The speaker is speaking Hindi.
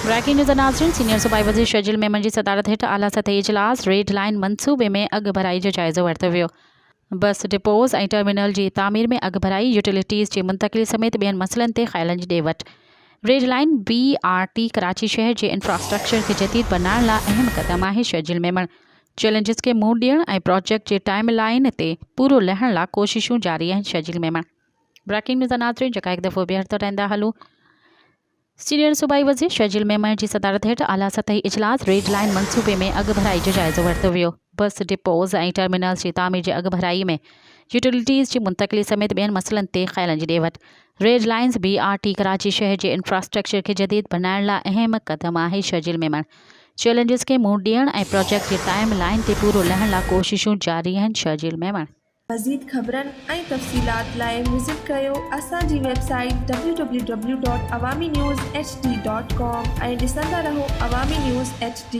ब्रेकिंग न्यूज़ नाज़रीन, सीनियर सूबाई वज़ीर शर्जील मेमन जी सदारत हेठ आला सतही इजलास रेड लाइन मनसूबे में अघ भराई जो जाइज़ो वरितो वियो। बस डिपोज़ ऐं टर्मिनल जी तामीर में अघ भराई, यूटिलिटीज़ जी मुंतकिली समेत ॿियनि मसइलनि ते ख़्यालनि जी ॾे वठि। रेड लाइन BRT कराची शहर जे इंफ्रास्ट्रक्चर के जदीद बनाने लाइ अहम कदम आहे। शर्जील मेमन चैलेंजिस के मुंहुं ॾियण ऐं प्रोजेक्ट जे टाइम लाइन ते पूरो लहण लाइ कोशिशूं जारी आहिनि। शर्जील मेमन ब्रेकिंग न्यूज़ नाज़रीन, जेका हिकु दफ़ो ॿीहर तो रहंदा हलूं। सीनियर सूबाई वज़ीर शर्जील मेमन जी सदारत हेठ आला सतही इजलास रेड लाइन मनसूबे में अघ भराई जो जाइज़ो वरितो वियो। बस डिपोज़ ऐं टर्मिनल्स जी तामीर जे अघ भराई में यूटिलिटीज़ जी मुंतकिली समेत ॿियनि मसइलनि ते ख़्यालनि जी ॾे वठि। रेड लाइन्स BRT कराची शहर जे इंफ्रास्ट्रक्चर के जदीद बनाइण लाइ अहम कदम आहे। शर्जील मेमन चैलेंजिस के मुंहुं ॾियण ऐं प्रोजेक्ट जे टाइम लाइन ते पूरो लहण लाइ कोशिशूं जारी आहिनि। शर्जील मेमन मज़ीद ख़बरनि ऐं तफ़सीलात लाइ विज़िट कयो असांजी वेबसाइट www.awamiNewsHD.com ऐं ॾिसंदा रहो अवामी न्यूज़ HD।